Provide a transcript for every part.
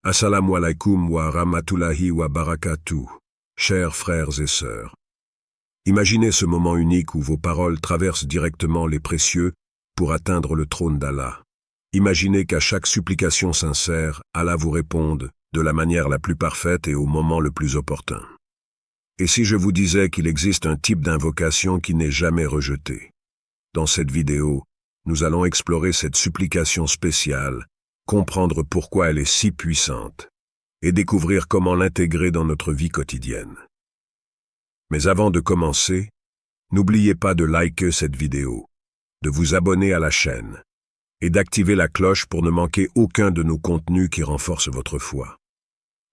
Assalamu alaikum wa rahmatullahi wa barakatuh, chers frères et sœurs. Imaginez ce moment unique où vos paroles traversent directement les précieux pour atteindre le trône d'Allah. Imaginez qu'à chaque supplication sincère, Allah vous réponde de la manière la plus parfaite et au moment le plus opportun. Et si je vous disais qu'il existe un type d'invocation qui n'est jamais rejeté? Dans cette vidéo, nous allons explorer cette supplication spéciale, comprendre pourquoi elle est si puissante, et découvrir comment l'intégrer dans notre vie quotidienne. Mais avant de commencer, n'oubliez pas de liker cette vidéo, de vous abonner à la chaîne, et d'activer la cloche pour ne manquer aucun de nos contenus qui renforcent votre foi.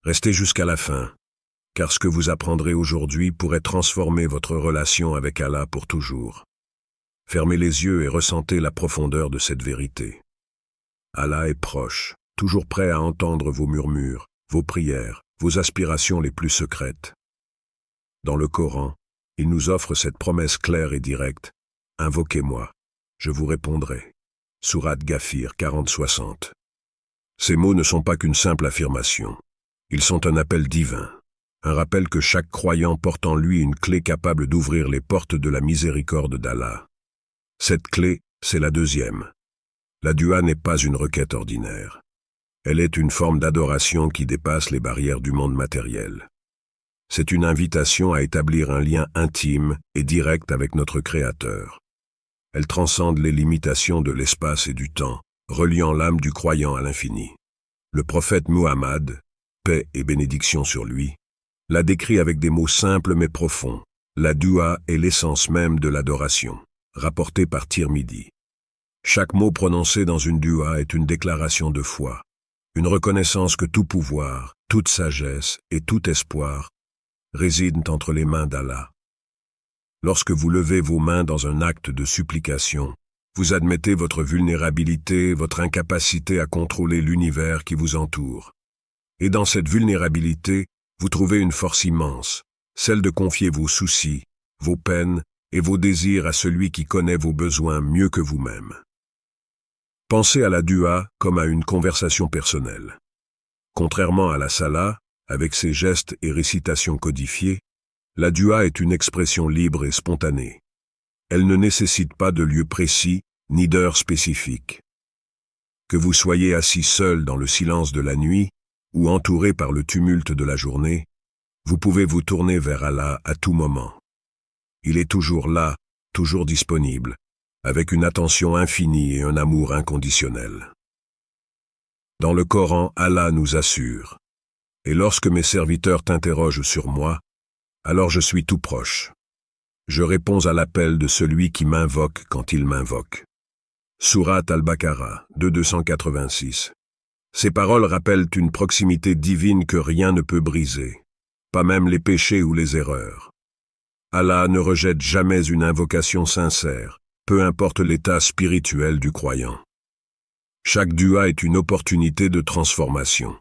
Restez jusqu'à la fin, car ce que vous apprendrez aujourd'hui pourrait transformer votre relation avec Allah pour toujours. Fermez les yeux et ressentez la profondeur de cette vérité. Allah est proche, toujours prêt à entendre vos murmures, vos prières, vos aspirations les plus secrètes. Dans le Coran, il nous offre cette promesse claire et directe. « Invoquez-moi, je vous répondrai. » Sourate Ghafir 40-60. Ces mots ne sont pas qu'une simple affirmation. Ils sont un appel divin, un rappel que chaque croyant porte en lui une clé capable d'ouvrir les portes de la miséricorde d'Allah. Cette clé, c'est la deuxième. La dua n'est pas une requête ordinaire. Elle est une forme d'adoration qui dépasse les barrières du monde matériel. C'est une invitation à établir un lien intime et direct avec notre Créateur. Elle transcende les limitations de l'espace et du temps, reliant l'âme du croyant à l'infini. Le prophète Muhammad, paix et bénédiction sur lui, l'a décrit avec des mots simples mais profonds. La dua est l'essence même de l'adoration, rapportée par Tirmidhi. Chaque mot prononcé dans une dua est une déclaration de foi, une reconnaissance que tout pouvoir, toute sagesse et tout espoir résident entre les mains d'Allah. Lorsque vous levez vos mains dans un acte de supplication, vous admettez votre vulnérabilité, votre incapacité à contrôler l'univers qui vous entoure. Et dans cette vulnérabilité, vous trouvez une force immense, celle de confier vos soucis, vos peines et vos désirs à celui qui connaît vos besoins mieux que vous-même. Pensez à la dua comme à une conversation personnelle. Contrairement à la salat, avec ses gestes et récitations codifiées, la dua est une expression libre et spontanée. Elle ne nécessite pas de lieu précis ni d'heure spécifique. Que vous soyez assis seul dans le silence de la nuit ou entouré par le tumulte de la journée, vous pouvez vous tourner vers Allah à tout moment. Il est toujours là, toujours disponible, avec une attention infinie et un amour inconditionnel. Dans le Coran, Allah nous assure « Et lorsque mes serviteurs t'interrogent sur moi, alors je suis tout proche. Je réponds à l'appel de celui qui m'invoque quand il m'invoque. » Sourate Al-Baqarah 286. Ces paroles rappellent une proximité divine que rien ne peut briser, pas même les péchés ou les erreurs. Allah ne rejette jamais une invocation sincère, peu importe l'état spirituel du croyant. Chaque dua est une opportunité de transformation.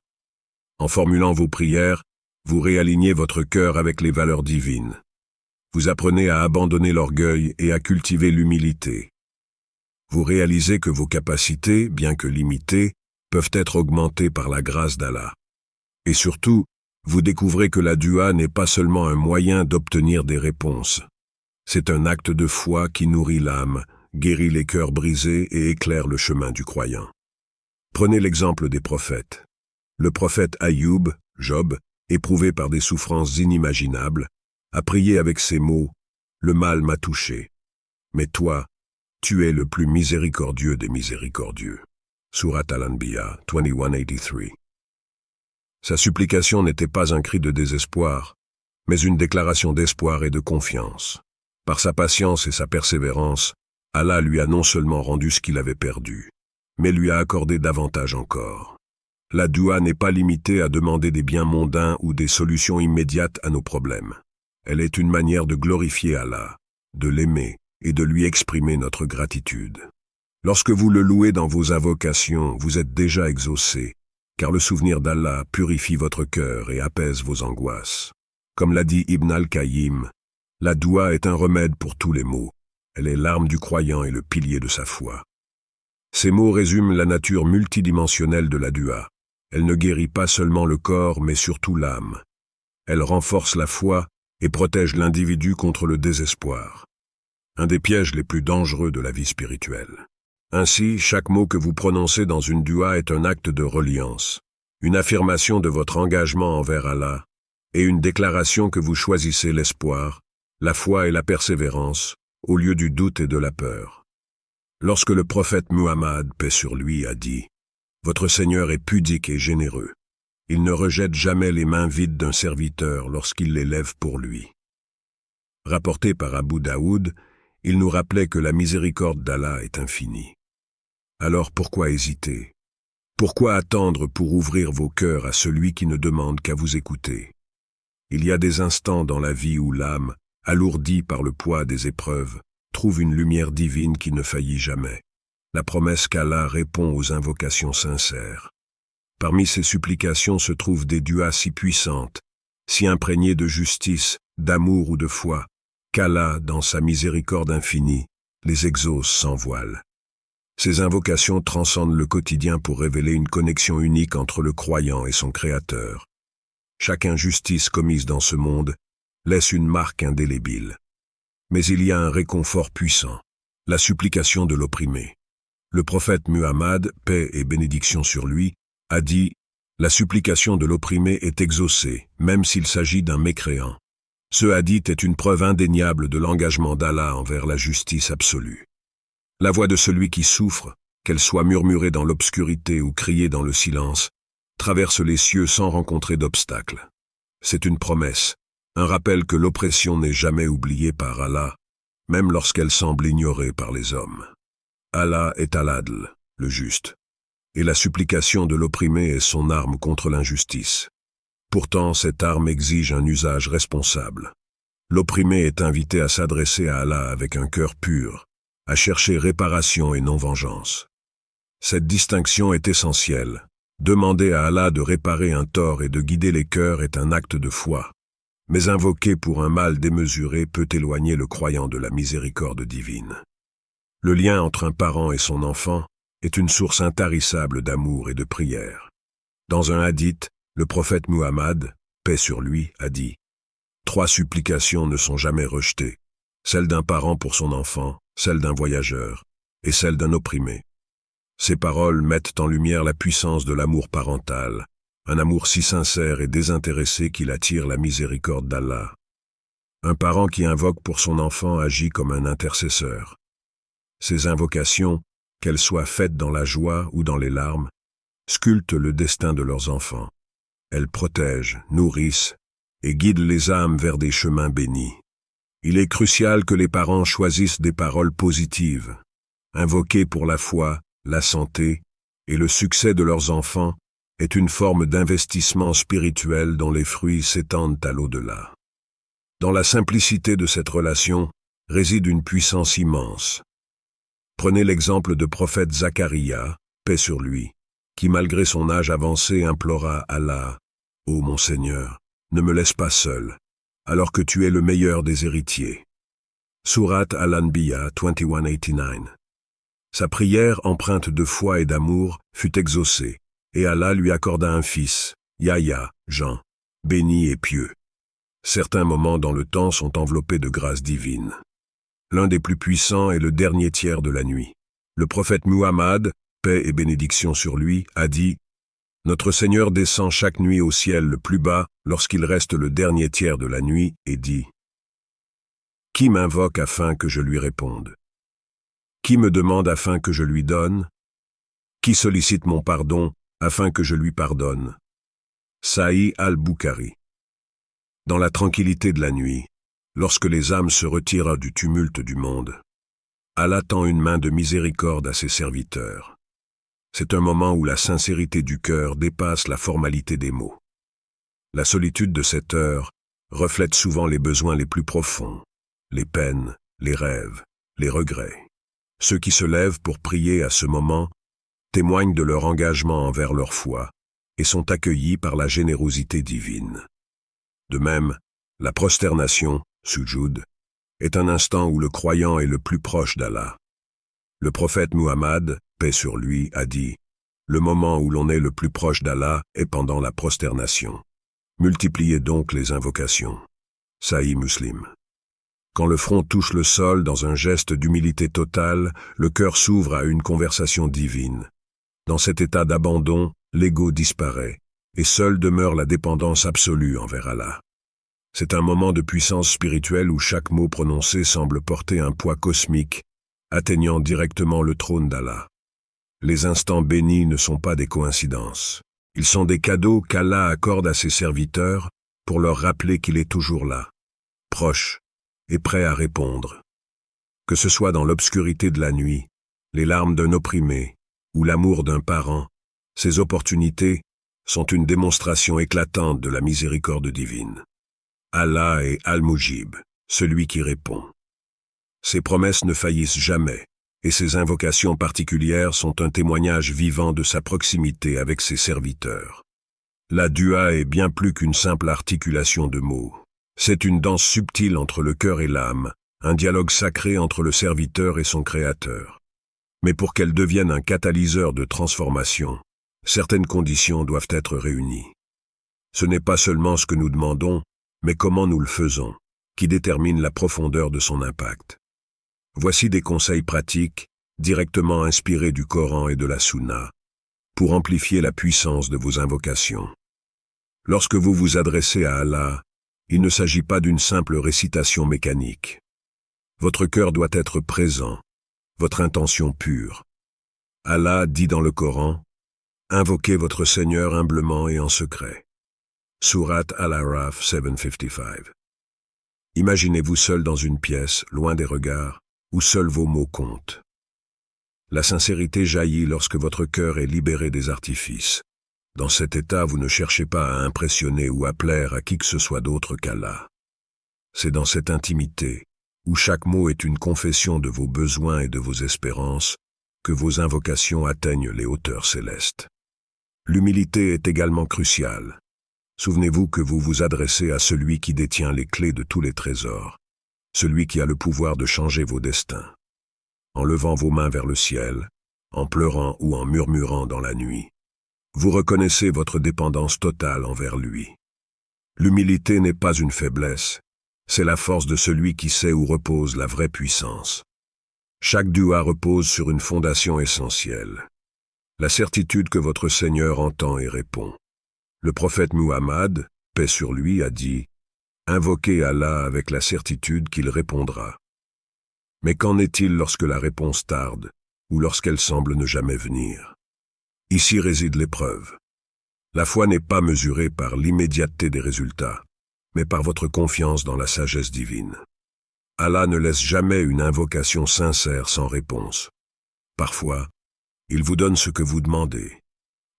En formulant vos prières, vous réalignez votre cœur avec les valeurs divines. Vous apprenez à abandonner l'orgueil et à cultiver l'humilité. Vous réalisez que vos capacités, bien que limitées, peuvent être augmentées par la grâce d'Allah. Et surtout, vous découvrez que la dua n'est pas seulement un moyen d'obtenir des réponses. C'est un acte de foi qui nourrit l'âme, guérit les cœurs brisés et éclaire le chemin du croyant. Prenez l'exemple des prophètes. Le prophète Ayoub, Job, éprouvé par des souffrances inimaginables, a prié avec ces mots « Le mal m'a touché. Mais toi, tu es le plus miséricordieux des miséricordieux. » Sourate Al-Anbiya 2183. Sa supplication n'était pas un cri de désespoir, mais une déclaration d'espoir et de confiance. Par sa patience et sa persévérance, Allah lui a non seulement rendu ce qu'il avait perdu, mais lui a accordé davantage encore. La dua n'est pas limitée à demander des biens mondains ou des solutions immédiates à nos problèmes. Elle est une manière de glorifier Allah, de l'aimer et de lui exprimer notre gratitude. Lorsque vous le louez dans vos invocations, vous êtes déjà exaucé, car le souvenir d'Allah purifie votre cœur et apaise vos angoisses. Comme l'a dit Ibn al-Qayyim, la dua est un remède pour tous les maux. Elle est l'arme du croyant et le pilier de sa foi. Ces mots résument la nature multidimensionnelle de la dua. Elle ne guérit pas seulement le corps, mais surtout l'âme. Elle renforce la foi et protège l'individu contre le désespoir. Un des pièges les plus dangereux de la vie spirituelle. Ainsi, chaque mot que vous prononcez dans une dua est un acte de reliance, une affirmation de votre engagement envers Allah, et une déclaration que vous choisissez l'espoir, la foi et la persévérance, au lieu du doute et de la peur. Lorsque le prophète Muhammad, paix sur lui, a dit « Votre Seigneur est pudique et généreux. Il ne rejette jamais les mains vides d'un serviteur lorsqu'il les lève pour lui. » Rapporté par Abu Daoud, il nous rappelait que la miséricorde d'Allah est infinie. Alors pourquoi hésiter? Pourquoi attendre pour ouvrir vos cœurs à celui qui ne demande qu'à vous écouter? Il y a des instants dans la vie où l'âme, alourdie par le poids des épreuves, trouve une lumière divine qui ne faillit jamais. La promesse qu'Allah répond aux invocations sincères. Parmi ces supplications se trouvent des duas si puissantes, si imprégnées de justice, d'amour ou de foi, qu'Allah, dans sa miséricorde infinie, les exauce sans voile. Ces invocations transcendent le quotidien pour révéler une connexion unique entre le croyant et son Créateur. Chaque injustice commise dans ce monde laisse une marque indélébile. Mais il y a un réconfort puissant, la supplication de l'opprimé. Le prophète Muhammad, paix et bénédiction sur lui, a dit « La supplication de l'opprimé est exaucée, même s'il s'agit d'un mécréant. » Ce hadith est une preuve indéniable de l'engagement d'Allah envers la justice absolue. La voix de celui qui souffre, qu'elle soit murmurée dans l'obscurité ou criée dans le silence, traverse les cieux sans rencontrer d'obstacles. C'est une promesse, un rappel que l'oppression n'est jamais oubliée par Allah, même lorsqu'elle semble ignorée par les hommes. Allah est Al-Adl, le juste, et la supplication de l'opprimé est son arme contre l'injustice. Pourtant, cette arme exige un usage responsable. L'opprimé est invité à s'adresser à Allah avec un cœur pur, à chercher réparation et non vengeance. Cette distinction est essentielle. Demander à Allah de réparer un tort et de guider les cœurs est un acte de foi. Mais invoquer pour un mal démesuré peut éloigner le croyant de la miséricorde divine. Le lien entre un parent et son enfant est une source intarissable d'amour et de prière. Dans un hadith, le prophète Muhammad, paix sur lui, a dit « 3 supplications ne sont jamais rejetées, celle d'un parent pour son enfant, celle d'un voyageur et celle d'un opprimé. » Ces paroles mettent en lumière la puissance de l'amour parental, un amour si sincère et désintéressé qu'il attire la miséricorde d'Allah. Un parent qui invoque pour son enfant agit comme un intercesseur. Ces invocations, qu'elles soient faites dans la joie ou dans les larmes, sculptent le destin de leurs enfants. Elles protègent, nourrissent et guident les âmes vers des chemins bénis. Il est crucial que les parents choisissent des paroles positives, invoquées pour la foi, la santé et le succès de leurs enfants est une forme d'investissement spirituel dont les fruits s'étendent à l'au-delà. Dans la simplicité de cette relation réside une puissance immense. Prenez l'exemple de prophète Zacharia, paix sur lui, qui malgré son âge avancé implora Allah « Ô mon Seigneur, ne me laisse pas seul, alors que tu es le meilleur des héritiers. » Surat Al-Anbiya 2189. Sa prière empreinte de foi et d'amour fut exaucée, et Allah lui accorda un fils, Yahya, Jean, béni et pieux. Certains moments dans le temps sont enveloppés de grâce divine. L'un des plus puissants est le dernier tiers de la nuit. Le prophète Muhammad, paix et bénédiction sur lui, a dit « Notre Seigneur descend chaque nuit au ciel le plus bas lorsqu'il reste le dernier tiers de la nuit et dit « Qui m'invoque afin que je lui réponde? Qui me demande afin que je lui donne? Qui sollicite mon pardon afin que je lui pardonne? » Sahih al-Bukhari. Dans la tranquillité de la nuit, lorsque les âmes se retirent du tumulte du monde, Allah tend une main de miséricorde à ses serviteurs. C'est un moment où la sincérité du cœur dépasse la formalité des mots. La solitude de cette heure reflète souvent les besoins les plus profonds, les peines, les rêves, les regrets. Ceux qui se lèvent pour prier à ce moment témoignent de leur engagement envers leur foi et sont accueillis par la générosité divine. De même, la prosternation, sujoud, est un instant où le croyant est le plus proche d'Allah. Le prophète Muhammad, paix sur lui, a dit Le moment où l'on est le plus proche d'Allah est pendant la prosternation. Multipliez donc les invocations. Sahih Muslim. Quand le front touche le sol dans un geste d'humilité totale, le cœur s'ouvre à une conversation divine. Dans cet état d'abandon, l'ego disparaît, et seule demeure la dépendance absolue envers Allah. C'est un moment de puissance spirituelle où chaque mot prononcé semble porter un poids cosmique, atteignant directement le trône d'Allah. Les instants bénis ne sont pas des coïncidences. Ils sont des cadeaux qu'Allah accorde à ses serviteurs pour leur rappeler qu'il est toujours là, proche et prêt à répondre. Que ce soit dans l'obscurité de la nuit, les larmes d'un opprimé ou l'amour d'un parent, ces opportunités sont une démonstration éclatante de la miséricorde divine. Allah est Al-Mujib, celui qui répond. Ses promesses ne faillissent jamais, et ses invocations particulières sont un témoignage vivant de sa proximité avec ses serviteurs. La dua est bien plus qu'une simple articulation de mots. C'est une danse subtile entre le cœur et l'âme, un dialogue sacré entre le serviteur et son créateur. Mais pour qu'elle devienne un catalyseur de transformation, certaines conditions doivent être réunies. Ce n'est pas seulement ce que nous demandons, mais comment nous le faisons, qui détermine la profondeur de son impact. Voici des conseils pratiques, directement inspirés du Coran et de la Sunna, pour amplifier la puissance de vos invocations. Lorsque vous vous adressez à Allah, il ne s'agit pas d'une simple récitation mécanique. Votre cœur doit être présent, votre intention pure. Allah dit dans le Coran, « Invoquez votre Seigneur humblement et en secret. » Sourate Al-Araf 755. Imaginez-vous seul dans une pièce, loin des regards, où seuls vos mots comptent. La sincérité jaillit lorsque votre cœur est libéré des artifices. Dans cet état, vous ne cherchez pas à impressionner ou à plaire à qui que ce soit d'autre qu'Allah. C'est dans cette intimité, où chaque mot est une confession de vos besoins et de vos espérances, que vos invocations atteignent les hauteurs célestes. L'humilité est également cruciale. Souvenez-vous que vous vous adressez à celui qui détient les clés de tous les trésors, celui qui a le pouvoir de changer vos destins. En levant vos mains vers le ciel, en pleurant ou en murmurant dans la nuit, vous reconnaissez votre dépendance totale envers lui. L'humilité n'est pas une faiblesse, c'est la force de celui qui sait où repose la vraie puissance. Chaque dua repose sur une fondation essentielle, la certitude que votre Seigneur entend et répond. Le prophète Muhammad, paix sur lui, a dit « Invoquez Allah avec la certitude qu'il répondra. » Mais qu'en est-il lorsque la réponse tarde, ou lorsqu'elle semble ne jamais venir? Ici réside l'épreuve. La foi n'est pas mesurée par l'immédiateté des résultats, mais par votre confiance dans la sagesse divine. Allah ne laisse jamais une invocation sincère sans réponse. Parfois, il vous donne ce que vous demandez.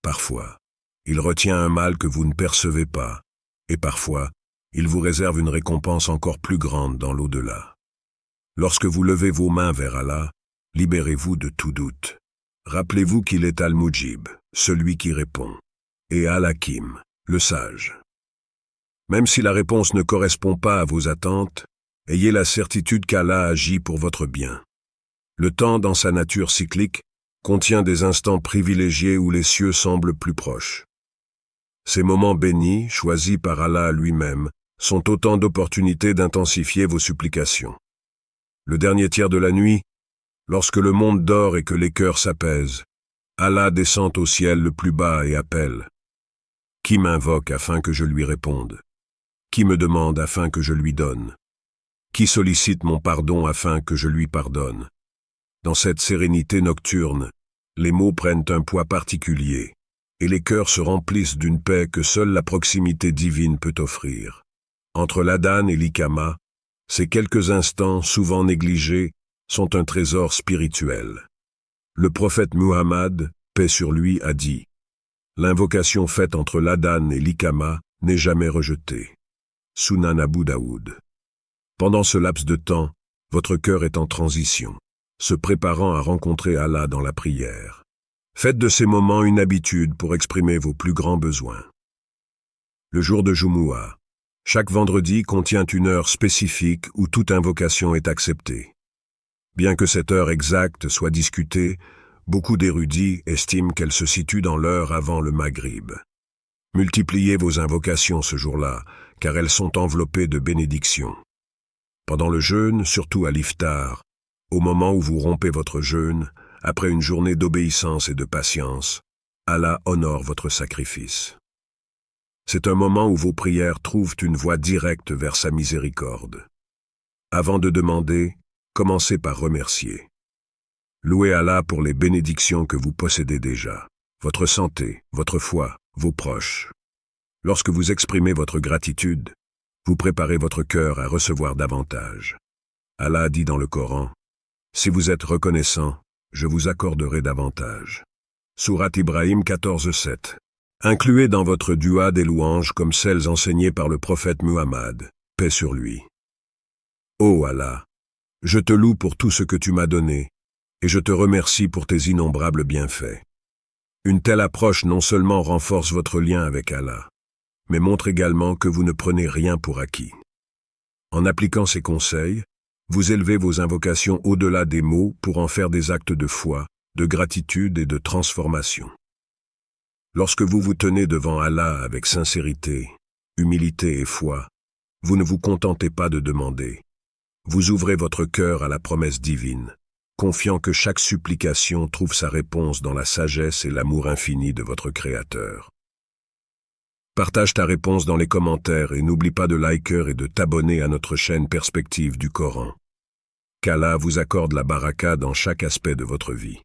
Parfois, il retient un mal que vous ne percevez pas, et parfois, il vous réserve une récompense encore plus grande dans l'au-delà. Lorsque vous levez vos mains vers Allah, libérez-vous de tout doute. Rappelez-vous qu'il est Al-Mujib, celui qui répond, et Al-Hakim, le sage. Même si la réponse ne correspond pas à vos attentes, ayez la certitude qu'Allah agit pour votre bien. Le temps, dans sa nature cyclique, contient des instants privilégiés où les cieux semblent plus proches. Ces moments bénis, choisis par Allah lui-même, sont autant d'opportunités d'intensifier vos supplications. Le dernier tiers de la nuit, lorsque le monde dort et que les cœurs s'apaisent, Allah descend au ciel le plus bas et appelle. Qui m'invoque afin que je lui réponde? Qui me demande afin que je lui donne? Qui sollicite mon pardon afin que je lui pardonne? Dans cette sérénité nocturne, les mots prennent un poids particulier, et les cœurs se remplissent d'une paix que seule la proximité divine peut offrir. Entre l'Adhan et l'Iqama, ces quelques instants, souvent négligés, sont un trésor spirituel. Le prophète Muhammad, paix sur lui, a dit « L'invocation faite entre l'Adhan et l'Iqama n'est jamais rejetée. » Sunan Abu Daoud. Pendant ce laps de temps, votre cœur est en transition, se préparant à rencontrer Allah dans la prière. Faites de ces moments une habitude pour exprimer vos plus grands besoins. Le jour de Jumu'ah. Chaque vendredi contient une heure spécifique où toute invocation est acceptée. Bien que cette heure exacte soit discutée, Beaucoup d'érudits estiment qu'elle se situe dans l'heure avant le Maghrib. Multipliez vos invocations ce jour-là, car elles sont enveloppées de bénédictions. Pendant le jeûne, surtout à l'iftar, au moment où vous rompez votre jeûne, après une journée d'obéissance et de patience, Allah honore votre sacrifice. C'est un moment où vos prières trouvent une voie directe vers sa miséricorde. Avant de demander, commencez par remercier. Louez Allah pour les bénédictions que vous possédez déjà, votre santé, votre foi, vos proches. Lorsque vous exprimez votre gratitude, vous préparez votre cœur à recevoir davantage. Allah dit dans le Coran, « Si vous êtes reconnaissant, je vous accorderai davantage. » Sourate Ibrahim 14:7. Incluez dans votre dua des louanges comme celles enseignées par le prophète Muhammad, paix sur lui. Ô Allah, je te loue pour tout ce que tu m'as donné, et je te remercie pour tes innombrables bienfaits. Une telle approche non seulement renforce votre lien avec Allah, mais montre également que vous ne prenez rien pour acquis. En appliquant ces conseils, vous élevez vos invocations au-delà des mots pour en faire des actes de foi, de gratitude et de transformation. Lorsque vous vous tenez devant Allah avec sincérité, humilité et foi, vous ne vous contentez pas de demander. Vous ouvrez votre cœur à la promesse divine, confiant que chaque supplication trouve sa réponse dans la sagesse et l'amour infini de votre Créateur. Partage ta réponse dans les commentaires et n'oublie pas de liker et de t'abonner à notre chaîne Perspective du Coran. Qu'Allah vous accorde la baraka dans chaque aspect de votre vie.